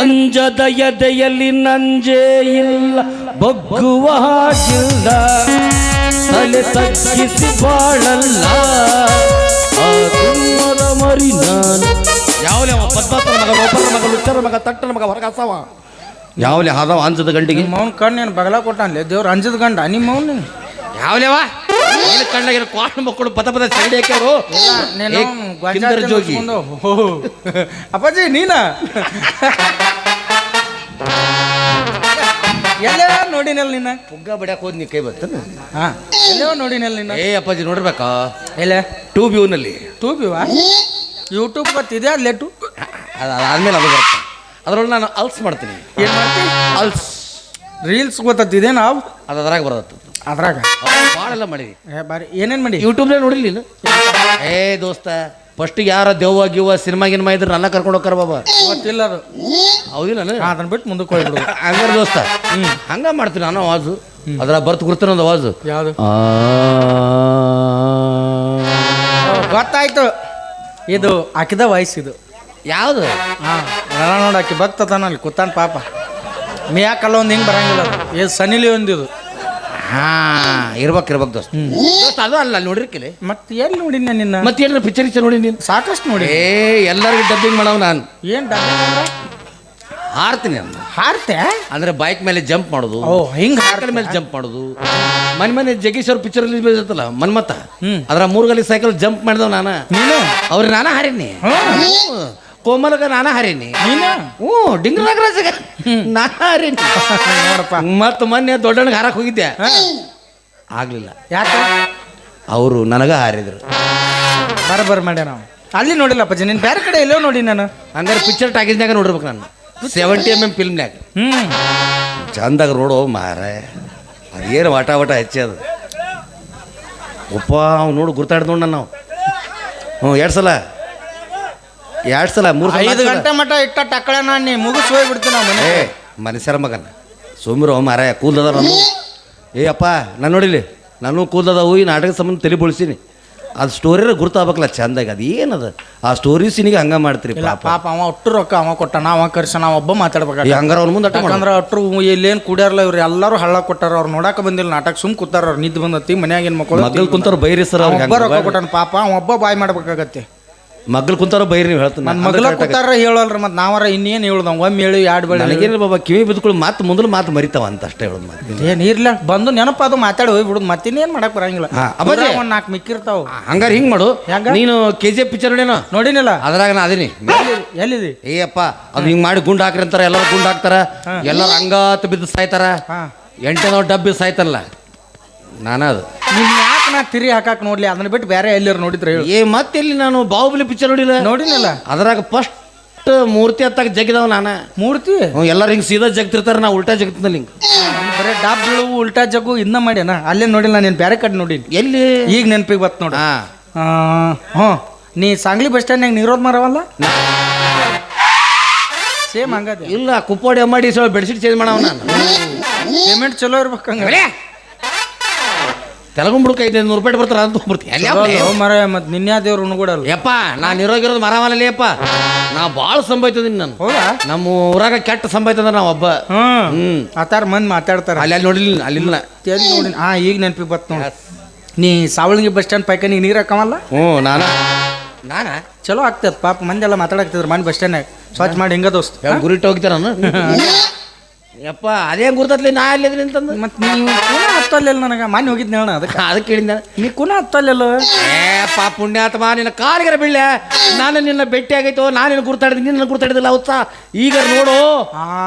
ಅಂಜದ ಎದೆಯಲ್ಲಿ ನಂಜೇ ಇಲ್ಲ, ಬಗ್ಗುವ ಹಾಗಿಲ್ಲ, ತಲೆ ತಗ್ಗಿಸಿ ಬಾಳಲ್ಲ ಆತ್ಮದ ಮರಿ ನಾನು. ಯಾವಲೇ ಪದ್ಮಾತ್ಮನ ಮಗ, ಒಬ್ಬರ ಮಗ, ಲುಚ್ಚರ ಮಗ, ತಟ್ಟನ ಮಗ, ಹೊರಗಾಸವ ಯಾವಲೇ ಹಾದವ ಅಂಜದ ಗಂಡಿಗೆ. ಮೌನ್ ಕಣ್ಣೇನು ಬಗಲ ಕೊಟ್ಟಾನ್ಲೆ ದೇವ್ರು ಅಂಜದ ಗಂಡ ನಿಮ್ಮ ಮೌನ್ ಯಾವಲೇವ ಕಣ್ಣಾಗಿರೋ ಕ್ವಾಟ್ ಮಕ್ಕಳು ಪದ ಪದ ಚಂಡಿ ಹಾಕ್ಯಾರು. ಜೋಗಿ ಅಪ್ಪಾಜಿ ನೀನ ಎಲ್ಲೇ ನೋಡಿನಲ್ಲ ನಿನ್ನ ಪುಗ್ಗ ಬಡಿಯಾಕ ಹೋದ್ ನೀ ಕೈ ಬರ್ತನ. ಹಾ ಎಲ್ಲೋ ನೋಡಿನಲ್ಲ ನಿನ್ನ. ಏ ಅಪ್ಪಾಜಿ ನೋಡ್ಬೇಕಾ ಎಲ್ಲ ಟೂಬ್ ನಲ್ಲಿ ಟೂಬಿವಾ ಯೂಟ್ಯೂಬ್ ಗೊತ್ತಿದೆ ಅಲ್ಲೆಟ್ಟು ಅದಾದ್ಮೇಲೆ ಅದು ಬರುತ್ತೆ. ಅದ್ರೊಳಗೆ ನಾನು ಅಲ್ಸ್ ಮಾಡ್ತೀನಿ. ಏನು ಮಾಡ್ತೀನಿ? ಅಲ್ಸ್ ರೀಲ್ಸ್ ಗೊತ್ತಿದೆ ನಾವು ಅದು ಅದ್ರಾಗ ಬರತ್ತ. ಅದ್ರಾಗ ಭಾಳೆಲ್ಲ ಮಾಡಿವಿ. ಬಾರಿ ಏನೇನು ಮಾಡಿ ಯೂಟ್ಯೂಬ್ನಾಗ ನೋಡಿಲ್ಲ ನೀನು? ಏ ದೋಸ್ತ ಫಸ್ಟಿಗೆ ಯಾರ ದೆವ್ವ ಗಿವ್ವ ಸಿನಿಮಾ ಗಿನ್ಮಾ ಇದ್ರೆ ನನ್ನ ಕರ್ಕೊಂಡು ಹೋಗ್ತಾರ ಬಾಬಾ. ಗೊತ್ತಿಲ್ಲ ಅದು ಹೌದಿಲ್ಲ ಅದನ್ನ ಬಿಟ್ಟು ಮುಂದಕ್ಕೆ ಹೋಗ್ಬಿಡು. ಹಂಗಾರ ದೋಸ್ತ ಹಂಗ ಮಾಡ್ತೀನಿ ನಾನು ಅವಾಜು. ಅದ್ರ ಬರ್ತು ಕೊಡ್ತೀನಿ ಒಂದು ಅವಾಜು. ಯಾವುದು ಗೊತ್ತಾಯ್ತು, ಇದು ಆಕಿದ ವಾಯ್ಸ್ ಇದು. ಯಾವುದು? ಹಾಂ ನೋಡು ಆಕಿ ಭಕ್ತತಾನ ಅಲ್ಲಿ ಕೂತಾನ ಪಾಪ. ಮಿಯಾಕಲ್ಲ ಒಂದು ಹಿಂಗೆ ಬರಂಗಿಲ್ಲ, ಇದು ಸನಿಲಿ ಒಂದಿದು. ಇರ್ಬೇಕು ದೋಸ್ತ. ದೋಸ್ತ ಅದು ಅಲ್ಲ ನೋಡಿರ್ಕಿಲ್ಲ. ಮತ್ತೆ ಎಲ್ಲಿ ನೋಡಿನ ನಿನ್ನ? ಮತ್ತೆ ಏನಾರ ಪಿಕ್ಚರ್ ನೋಡಿ ನೀನು? ಸಾಕಷ್ಟು ನೋಡಿ. ಎಲ್ಲರಿಗೂ ಡಬ್ಬಿಂಗ್ ಮಾಡವ್ ನಾನು. ಏನು ಡಬ್ಬಿಂಗ್? ಹಾರ್ತೀನಿ ಅನ್ನ. ಹಾರ್ತೆ ಅಂದ್ರೆ ಬೈಕ್ ಮೇಲೆ ಜಂಪ್ ಮಾಡೋದು. ಓ ಹಿಂಗೆ ಸೈಕಲ್ ಮೇಲೆ ಜಂಪ್ ಮಾಡೋದು. ಮನೆ ಜಗ್ಗೇಶ್ ಅವ್ರ ಪಿಕ್ಚರ್ ಇರ್ತಲ್ಲ ಮನ್ಮತ್ತ, ಅದ್ರ 3 ಗಾಲಿ ಸೈಕಲ್ ಜಂಪ್ ಮಾಡಿದವ್ ನಾನ. ನೀನು ಅವ್ರಿಗೆ ನಾನ ಹಾರೀನಿ. ಕೋಮಲಗ ನಾನ ಹಾರೀನಿ. ನೀನು ಡಿಂಗ್ರ ನಾಗರಾಜಗ ನಾನ ಹಾರೀನಿ ನೋಡಪ್ಪ. ಮತ್ತ ಮೊನ್ನೆ ದೊಡ್ಡಣ್ಣಗೆ ಹಾರಕ್ಕೆ ಹೋಗಿದ್ದೆ, ಆಗ್ಲಿಲ್ಲ. ಯಾಕೆ? ಅವರು ನನಗ ಹಾರಿದ್ರು. ಬರಬರ್ ಮಾಡ್ಯ ನಾವು ಅಲ್ಲಿ ನೋಡಿಲ್ಲಪ್ಪ ನೀನು ಬೇರೆ ಕಡೆ ಎಲ್ಲೋ ನೋಡಿ ನಾನು. ಹಂಗಾರೆ ಪಿಕ್ಚರ್ ಟಾಕೀಸ್ನಾಗ ನೋಡ್ಬೇಕು ನಾನು. 70mm ಫಿಲ್ಮ್ನಾಗ ಚಂದಾಗ ನೋಡೋ ಮಾರ. ಅದೇನು ವಾಟ ಹೆಚ್ಚಿ ಅದು ಒಪ್ಪ. ಅವ್ನು ನೋಡು ಗುರ್ತಾಡ್ದು ನೋಡ ನಾವು. 2 ಸಲ 3 ಸಲ 5 ಗಂಟೆ ಮಟ್ಟ ಇಟ್ಟ ಟಕ್ಕಳ ನಾನು ಮುಗಿಸ್ ಹೋಗ್ಬಿಡ್ತೀನಿ ನಾವು ಮನೆ. ಮನುಷ್ಯರ ಮಗನ ಸುಮ್ರು ಮಾರ ಕೂದಲದ ನಾನು. ಏ ಅಪ್ಪ ನಾನು ನೋಡಿಲಿ, ನಾನು ಕೂದಲದವು ಈ ನಾಟಕದ ಸಂಬಂಧ ತಲೆ ಬಳಸೀನಿ. ಅದು ಸ್ಟೋರಿರ ಗುರ್ತಾಗಬೇಕಲ್ಲ ಚಂದಾಗಿ. ಅದು ಏನದ ಆ ಸ್ಟೋರಿ ಸೀನಿಗೆ ಹಂಗ ಮಾಡ್ತೀರಿ. ಪಾಪ ಅವ ಒಟ್ಟು ರೊಕ್ಕ ಅವ ಕೊಟ್ಟ, ಅವ ಕರ್ಸ ನಾವು ಒಬ್ಬ ಮಾತಾಡ್ಬೇಕು. ಹಂಗಾರ ಅವ್ರ ಮುಂದೆ ಯಾಕಂದ್ರೆ ಅಟ್ರು ಇಲ್ಲೇನು ಕುಡಿಯಾರಲ್ಲ ಇವ್ರು ಎಲ್ಲರೂ ಹಳ್ಳ ಕೊಟ್ಟಾರ. ಅವ್ರು ನೋಡಕ್ಕೆ ಬಂದಿಲ್ಲ ನಾಟಕ, ಸುಮ್ ಕೂತಾರ. ಅವ್ರು ನಿದ್ದು ಬಂದತಿ ಮನ್ಯಾಗ ಏನು ಮಕ್ಕಳು ಕುಂತಾರ ಬೈರಿ ಸರ್. ಒಬ್ಬ ರೊಕ್ಕ ಕೊಟ್ಟಾನ ಪಾಪ, ಅವ ಒಬ್ಬ ಬಾಯ್ ಮಾಡ್ಬೇಕಾಗತ್ತೆ. ಮಗ್ಳು ಕುಂತಾರ ಬೈರಿ ನೀವು ಹೇಳ್ತೀನಿ. ನನ್ನ ಮಗ್ಳ ಕೂತಾರ ಹೇಳಲ್ರಿ. ಮತ್ತೆ ನಾವರ ಇನ್ನೇನು ಹೇಳುದು? ಒಮ್ಮೆ ಹೇಳಿ 2 ಬೆಳೆ ನನಗೇನಿಲ್ಲ ಬಾಬಾ, ಕಿವಿ ಬಿದ್ದುಗಳು ಮಾತು ಮುಂದಲು ಮಾತು ಮರಿತಾವ ಅಂತ ಅಷ್ಟೇ ಹೇಳೋದು. ಮಾತು ಏನು ಇರ್ಲ ಬಂದು ನೆನಪ ಅದು ಮಾತಾಡಿ ಹೋಗ್ಬಿಡುದು. ಮತ್ತಿನ್ನೇನು ಮಾಡಕ್ ಬರಂಗಿಲ್ಲ. ಒಂದು 4 ಮಿಕ್ಕಿರ್ತಾವ. ಹಂಗಾರ ಹಿಂಗ್ ಮಾಡು. ನೀನು KGF ಪಿಕ್ಚರ್ ನೋಡೇನೋ? ನೋಡಿನಲ್ಲ, ಅದ್ರಾಗ ನಾ ಅದೀನಿ. ಎಲ್ಲಿದಿ? ಏಯಪ್ಪ ಅದು ಹಿಂಗ್ ಮಾಡಿ ಗುಂಡು ಹಾಕ್ರಿ ಅಂತಾರ. ಎಲ್ಲರೂ ಗುಂಡು ಹಾಕ್ತಾರ, ಎಲ್ಲರೂ ಹಂಗಾತ ಬಿದ್ದು ಸಾಯ್ತಾರ. 8 ಡಬ್ಬಿ ಸಾಯ್ತಾರಲ್ಲ ನಾನ. ಅದು ನೀನ್ ಯಾಕೆ ನಾ ತಿರಿ ಹಾಕಕ್ ನೋಡ್ಲಿ? ಅದನ್ನ ಬಿಟ್ಟು ಬೇರೆ ಎಲ್ಲರೂ ನೋಡಿದ್ರೆ ಹೇಳು. ಮತ್ತೆ ಎಲ್ಲಿ ನಾನು ಬಾಹುಬಲಿ ಪಿಕ್ಚರ್ ನೋಡಿನಲ್ಲ. ಅದ್ರಾಗ ಫಸ್ಟ್ ಮೂರ್ತಿ ಹತ್ತಾಗ ಜಗ್ಗಿದವ ನಾನ. ಮೂರ್ತಿ ಎಲ್ಲರೂ ಹಿಂಗ್ ಸೀದಾ ಜಗ್ತಿರ್ತಾರ, ನಾ ಉಲ್ಟಾ ಜಗ್ತಿನಲ್ಲಿ. ಹಿಂಗ್ ಬರೀ ಡಾಬ್ ಬೀಳು ಉಲ್ಟಾ ಜಗ್ಗು ಇನ್ನ ಮಾಡ್ಯಾನ. ಅಲ್ಲೇ ನೋಡಿಲ್ಲ, ನೀನು ಬೇರೆ ಕಡೆ ನೋಡಿ. ಎಲ್ಲಿ? ಈಗ ನೆನಪಿಗೆ ಬತ್ ನೋಡ. ಹ್ಞೂ ನೀ ಸಾಂಗ್ಲಿ ಬಸ್ ಸ್ಟ್ಯಾಂಡ್ ನೀರೋದ್ ಮಾರವಲ್ಲ, ಸೇಮ್ ಹಂಗದ. ಇಲ್ಲ ಕುಪ್ಪೋಡಿ ಮಾಡಿ ಬೆಡ್ಶೀಟ್ ಚೇಂಜ್ ಮಾಡವ ನಾನು. ಪೇಮೆಂಟ್ ಚಲೋ ಇರ್ಬೇಕು. ಹಂಗ ತೆಲಗುಂಬುಡಕ್ಕೆ 500 ರೂಪಾಯಿ ಬರ್ತಾರ ಅಂತ ಬರ್ತೀನಿ ಮರ. ಮತ್ತೆ ನಿನ್ಯಾ ದೇವ್ರು ಉಣ್ಕೊಡಲ್ಲ. ಯಪ್ಪ ನಾನು ಇರೋಗಿರೋದು ಮರವಲ್ಲೇ ಅಪ್ಪ. ನಾ ಭಾಳ ಸಂಭಾಯ್ತದೀನಿ ನಾನು. ಹೌದಾ? ನಮ್ಮ ಊರಾಗ ಕೆಟ್ಟ ಸಂಭಾಯ್ತದ ನಾವು ಒಬ್ಬ. ಆತಾರ ಮಂದಿ ಮಾತಾಡ್ತಾರ. ಅಲ್ಲಿ ನೋಡಿಲ್ಲ, ಅಲ್ಲಿಲ್ಲ ನೋಡಿ. ಈಗ ನೆನಪಿಗೆ ಬತ್ ನೋಡ. ನೀ ಸಾವಳಗಿ ಬಸ್ ಸ್ಟ್ಯಾಂಡ್ ಪೈಕ ನೀರು ಹಾಕವಲ್ಲ? ನಾನ ಚಲೋ ಆಗ್ತದ ಪಾಪ. ಮಂದಿ ಎಲ್ಲ ಮಾತಾಡಕ್ತಿದ್ರು ಮನೆ ಬಸ್ ಸ್ಟ್ಯಾಂಡ್ ಸ್ವಚ್ಛ ಮಾಡಿ. ಹಿಂಗ ದೋಸ್ತ ಗುರಿಟ್ಟು ಹೋಗ್ತಾರ ಯಪ್ಪ. ಅದೇ ಗುರ್ತತ್ಲಿ ನಾ ಅಲ್ಲಿದ್ರಿ ಅಂತಂದು. ಮತ್ತೆ ನೀವು ಕುನ ಹತ್ತಲ್ಲ ನನಗೆ ಮಾನ್ಯ ಹೋಗಿದ್ನ ಹೇಳ. ಅದಕ್ಕೆ ಹೇಳಿದ್ದ ನೀ ಕುನ ಹತ್ತಲ್ಲ. ಏಪ್ಪ ಪುಣ್ಯಾತ್ಮ, ನಿನ್ನ ಕಾಲಿಗರ ಬೀಳ್ಯ. ನಾನು ನಿನ್ನ ಭೇಟಿ ಆಗೈತೋ, ನಾನು ನಿನ್ನ ಗುರ್ತಾಡಿದ್ದೀನಿ, ನಿನ್ನ ಗುರ್ತಾಡಿದಿಲ್ಲ ಉತ್ಸಾಹ. ಈಗ ನೋಡು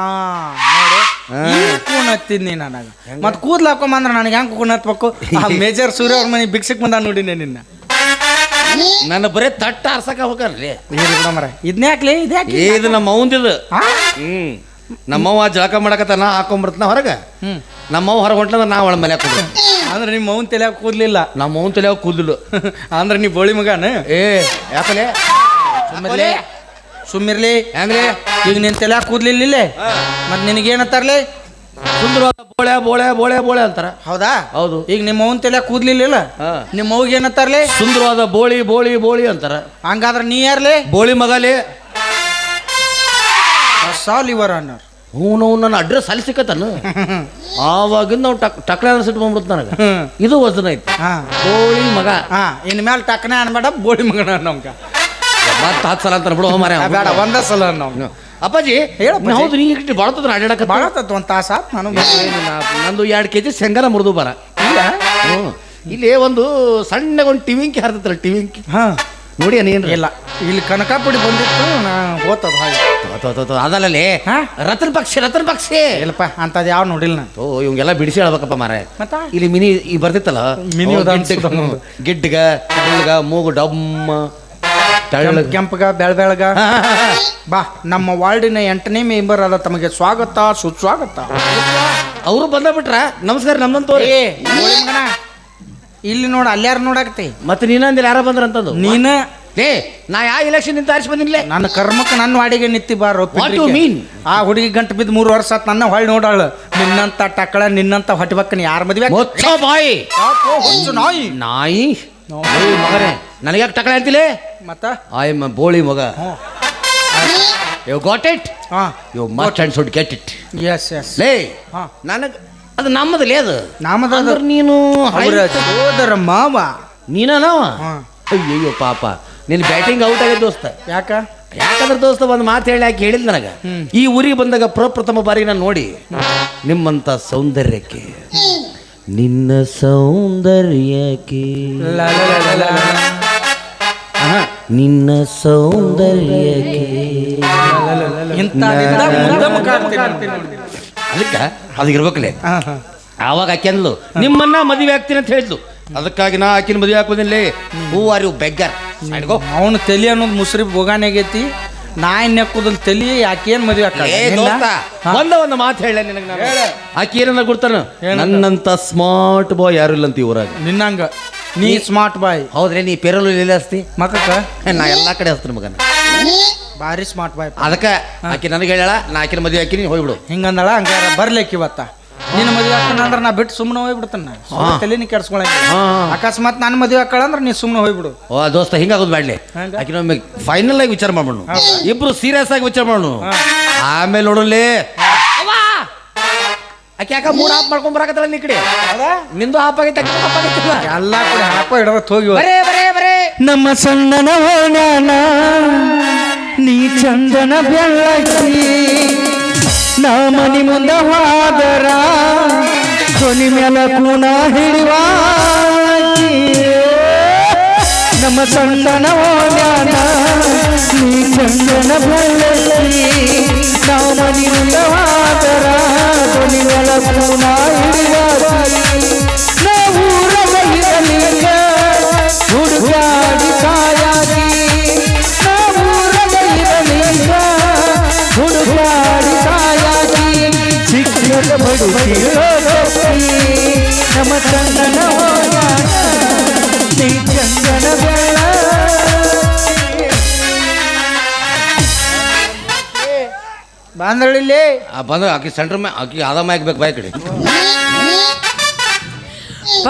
ನೋಡು ಕೂನ್ ಹತ್ತಿದ್ನಿ ನನಗೆ. ಮತ್ತೆ ಕೂದ್ಲು ಹಾಕೊಂಬಂದ್ರೆ ನನಗೆ ಹೆಂಗೆ ಕೂನ್ ಹತ್ಬೇಕು? ಮೇಜರ್ ಸೂರ್ಯ ಅವ್ರ ಮನೆ ಭಿಕ್ಷಕ್ ಬಂದ ನೋಡಿನಿ ನಿನ್ನ. ನನ್ನ ಬರೇ ತಟ್ಟ ಆರ್ಸಕ ಹೋಗ್ರಿ. ಮರ ಇದನ್ನೇ ಹಾಕ್ಲಿ, ಇದು ನಮ್ಮ ಅವಂದಿದು. ನಮ್ಮವ್ವ ಜಳಕ ಮಾಡಕತ್ತ, ನಾ ಹಾಕೊಂಡ್ಬರ್ತಾನ ಹೊರಗೆ. ನಮ್ಮವ್ವ ಹೊರಗೆ ಹೊಂಟ್ಲ ನಾ ಒಳ ಮನೆ ಹಾಕೊಂಡ್ರಿ. ಅಂದ್ರೆ ನಿಮ್ಮ ಅವ್ನ ತಲೆ ಕೂದ್ಲಿಲ್ಲ, ನಮ್ಮ ಅವ್ನ ತಲೆ ಕೂದಲು. ಅಂದ್ರೆ ನೀ ಬೋಳಿ ಮಗನ. ಯಾಕಲೆ ಸುಮ್ಮಿರ್ಲಿ. ಹೆಂಗ್ಲಿ ಈಗ ನಿನ್ ತಲೆ ಕೂದ್ಲಿಲ್ಲ, ಮತ್ತೆ ನಿನಗೇನತ್ತಾರಲಿ? ಸುಂದರವಾದ ಬೋಳೆ ಬೋಳೆ ಬೋಳೆ ಬೋಳೆ ಅಂತಾರ. ಹೌದಾ? ಹೌದು. ಈಗ ನಿಮ್ಮ ಅವ್ನ ತಲೆ ಕೂದ್ಲಿಲ್ಲ, ನಿಮ್ಮ ಅವ್ಗೆ ಏನತ್ತಾರಲಿ? ಸುಂದರವಾದ ಬೋಳಿ ಬೋಳಿ ಬೋಳಿ ಅಂತಾರ. ಹಂಗಾದ್ರೆ ನೀ ಯಾರ್ಲಿ? ಬೋಳಿ ಮಗಲಿ. All your honour. ಹ್ಞೂ ನನ್ನ ಅಡ್ರೆಸ್ ಅಲ್ಲಿ ಸಿಕ್ಕತ್ತಾನು ಆವಾಗಿಂದ ನಾವು ಟಕ್ಲೆ ಸಿಟ್ಟು ಬಂದ್ಬಿಡ್ತು ನನಗೆ. ಇದು ವಜನ ಐತಿ ಹಾ ಬೋಳಿ ಮಗ. ಹಾ ಇನ್ ಮೇಲೆ ಟಕ್ನೆ ಅನ್ಬೇಡ, ಬೋಳಿ ಮಗನ ನಮ್ಗ ಮತ್ತೆ 10 ಸಲ ಅಂತ ಬಿಡು ಮಾರ. ಬೇಡ, ಒಂದ ಸಲ ನಾವು. ಅಪ್ಪಾಜಿ ಹೇಳಪ್ಪ. ಹೌದು ನೀ ಇಟ್ಟು ಬಾಳತ್ತದ ಅಡ್ಯಾಡಕ ಭಾಳ ತತ್ ಒಂದು ತಾಸ ಆತ್ ನಾನು. ನಂದು 2 kg ಶೇಂಗಾನ ಮುರಿದು ಬರ. ಇಲ್ಲ ಹ್ಞೂ ಇಲ್ಲಿ ಒಂದು ಸಣ್ಣ ಒಂದು ಟಿವಿಂಕಿ ಹರಿತೈತಲ್ಲ, ಟಿವಿಂಕಿ ಹಾ ನೋಡಿ ನೀನು. ಇಲ್ಲ ಇಲ್ಲಿ ಕನಕಾಪುಡಿ ಬಂದಿತ್ತು, ನಾ ಹೋತದ ಹಾಗೆ. ಅದಲ್ಲೇ ಹಾ ರತನ್ ಪಕ್ಷಿ. ಇಲ್ಲಪ್ಪ ಅಂತದ್ ಯಾವ ನೋಡಿಲ್ಲ ನಾನು. ಓ ಇವಂಗೆಲ್ಲ ಬಿಡಿಸಿ ಹೇಳ್ಬೇಕಪ್ಪ ಮಾರ. ಮತ್ತ ಇಲ್ಲಿ ಮಿನಿ ಈ ಬರ್ತಿತ್ತಲ್ಲ ಮಿನಿ ಗಿಡ್ಡಗ ತೆಳ್ಳಗ ಮೂಗು ಡಮ್ಮ ತೆಳ್ಳಗ ಕೆಂಪಗ ಬೆಳಬೆಳಗ. ಬಾ ನಮ್ಮ ವಾರ್ಡಿನ 8ನೇ ಮೆಂಬರ್ ಆದ ತಮಗೆ ಸ್ವಾಗತ ಸುಸ್ವಾಗತ. ಅವರು ಬಂದ್ಬಿಟ್ರ ನಮಸ್ಕಾರ ನಮ್ದಂತ ತೋರಿ. ಏ ಬೋಳಿ ಮಗನ, ಇಲ್ಲಿ ನೋಡ ಅಲ್ಯಾರು ನೋಡಾಕತಿ. ಮತ್ತೆ ನೀನಂದಿಲ್ಲ ಯಾರ ಬಂದ್ರಂತದ್ದು ನೀನ ಲೇ ನಾ ಯಾವ ಎಲೆಕ್ಷನ್ ನಿಂತ ಆರಿಸಿ ಬಂದಿನ್ಲೇ. ನನ್ನ ಕರ್ಮಕ್ಕೆ ನನ್ನ ವಾಡಿಗೆ ನಿತ್ತಿ ಬಾರೋ. What you mean? ಆ ಹುಡುಗಿ ಗಂಟು ಬಿದ್ದು 3 ವರ್ಷ ಆತ್, ನನ್ನ ಹೊಳ್ಳಿ ನೋಡಾಳು. ನಿನ್ನಂತ ಟಕ್ಕಳ ನಿನ್ನಂತ ಹೊಟ್ಟಬಕ್ಕನ ಯಾರ ಮದ್ವೆ ಮೊಚ್ಚ ಬಾಯಿ ನಾಯಿ ನಾಯಿ ಮಗನೇ ನನಗೆ ಯಾಕೆ ಟಕಳೆ ಅಂತಿಲೇ. ಮತ್ತ ಐ ಎಮ್ ಬೋಳಿ ಮಗ. ಯು ಗಾಟ್ ಇಟ್, ಹಾ you must and should get it. Yes yes ಲೇ ಹಾ ನನಗೆ ಅದು ನಮ್ಮದಲ್ಲೇ ಅದು ನಾಮದ ಅಂದ್ರೆ ನೀನು ಅವರ ಸೋದರ ಮಾವ. ನೀನವ. ಹಾ ಅಯ್ಯಯ್ಯೋ ಪಾಪ ನಿನ್ನ ಬ್ಯಾಟಿಂಗ್ ಔಟ್ ಆಗಿದೆ ದೋಸ್ತ. ಯಾಕ ಯಾಕಂದ್ರೆ ದೋಸ್ತ ಒಂದು ಮಾತು ಹೇಳಿ ಯಾಕೆ ಹೇಳಿದ್ ನನಗೆ. ಈ ಊರಿಗೆ ಬಂದಾಗ ಪ್ರಪ್ರಥಮ ಬಾರಿ ನಾನು ನೋಡಿ ನಿಮ್ಮಂತ ಸೌಂದರ್ಯಕ್ಕೆ, ನಿನ್ನ ಸೌಂದರ್ಯಕ್ಕೆ, ನಿನ್ನ ಸೌಂದರ್ಯಕ್ಕೆ ಅದಕ್ಕೆ ಅದು ಇರ್ಬೇಕಲ್ಲೇ. ಆವಾಗ ಆಕೆ ಅಂದ್ಲು ನಿಮ್ಮನ್ನ ಮದುವೆ ಆಗ್ತೀನಿ ಅಂತ ಹೇಳಿದ್ಲು. ಅದಕ್ಕಾಗಿ ನಾ ಆಕಿನ ಮದುವೆ ಹಾಕೋದಿಲ್ಲೇ. Who are you beggar. ಅವನು ತಲಿ ಅನ್ನೋದು ಮುಸ್ರಿ ಬೋಗಾನೆ ಆಗೈತಿ. ನಾಯಿ ನೆಕ್ಕುದಲ್ಲಿ ತಲಿ ಆಕೇನ್ ಮದುವೆ ಒಂದು ಮಾತು ಹೇಳ ನಿನಗೆ ನಾನು. ಆಕೆ ಏನನ್ನ ಕೊಡ್ತಾನ, ನನ್ನಂತ ಸ್ಮಾರ್ಟ್ ಬಾಯ್ ಯಾರು ಇಲ್ಲ ಅಂತ ಊರಾಗ. ನಿನ್ನಂಗ ನೀ ಸ್ಮಾರ್ಟ್ ಬಾಯ್. ಹೌದ್ರಿ ನೀ ಪೇರಲು ಇಲ್ಲ ಹಸ್ತಿ ಮಕ್ಕಕ್ಕ ನಾ ಎಲ್ಲಾ ಕಡೆ ಹಸ್ತೀನಿ ಮಗನ. ಭಾರಿ ಸ್ಮಾರ್ಟ್ ಬಾಯ್. ಅದಕ್ಕೆ ಆಕೆ ನನಗೆ ಹೇಳ ನಾ ಆಕಿನ ಮದುವೆ ಹಾಕಿನಿ ಹೋಗ್ಬಿಡು ಹಿಂಗಂದಳ. ಹಂಗಾರ ಬರ್ಲಿಕ್ಕೆ ಇವತ್ತ ನಿನ್ನ ಮದುವೆ ಹಾಕೋಣ ಅಂದ್ರೆ ನಾ ಬಿಟ್ಟು ಸುಮ್ಮನೆ ಹೋಗ್ಬಿಡ್ತಾನ. ತಲೆನಿ ಕೆಡ್ಸ್ಕೊಳಂಗಿಲ್ಲ. ಅಕಸ್ಮಾತ್ ನನ್ನ ಮದುವೆ ಹಾಕಳ ಅಂದ್ರೆ ನೀ ಸುಮ್ಮನೆ ಹೋಗ್ಬಿಡು. ಓ ದೋಸ್ತ ಹಿಂಗಾಗೋದು ಮಾಡ್ಲಿ. ಆಕಿನ ಒಮ್ಮೆ ಫೈನಲ್ ಆಗಿ ವಿಚಾರ ಮಾಡೋಣ, ಇಬ್ರು ಸೀರಿಯಸ್ ಆಗಿ ವಿಚಾರ ಮಾಡೋಣ, ಆಮೇಲೆ ನೋಡಲಿ. ಆಕೆ ಯಾಕ 3 ಹಾಪ್ ಮಾಡ್ಕೊಂಡ್ ಬರಾಕತ್ತಲ್ಲ ನೀ ಕಡೆ. ನಿಂದು ಹಾಪ್ ಆಗೈತೆ ಎಲ್ಲ ಕೂಡ ಹಾಕೋ ಹಿಡವತ್ ಹೋಗಿ ಬರೇ ನಮ್ಮ ಸಣ್ಣನ ಹೋಣ್ಯಾನ ನೀ ಚಂದನ ಬೆಳ್ಳಕ್ಕಿ ನಾ ಮನಿ ಮುಂದ ಹೋದರ ಕೊನಿ ಮೇಲ ಕೂನ ಹಿಡಿವ ನಮ್ಮ ಸಣ್ಣನ ಹೋಣ್ಯಾನ ನೀ ಚಂದನ ಬೆಳ್ಳಕ್ಕಿ ನಾ ಮನಿ ಮುಂದ ಹೋದರ ಕೊನಿ ಮೇಲ ಕೂನ ಹಿಡಿವ ಹುಡುಗಾಡಿ ಕಾಯಾಗಿ ಹುಡುಗಾಡಿ ಕಾಯಾಗಿ ಶಿಕ್ಷಕ ಬಡುತ್ತಿರೋ ನಮ್ಮ ಚಂದನ ನೀ ಚಂದನ ಬೆಳ ಬಾಂಧಳಿಲ್ಲಿ ಬಂದ ಆಕಿ ಸೆಂಟ್ರ್ ಆಕಿ ಆದಾಮ ಹಾಕ್ಬೇಕು ಬಾಯ್ ಕಡೆ.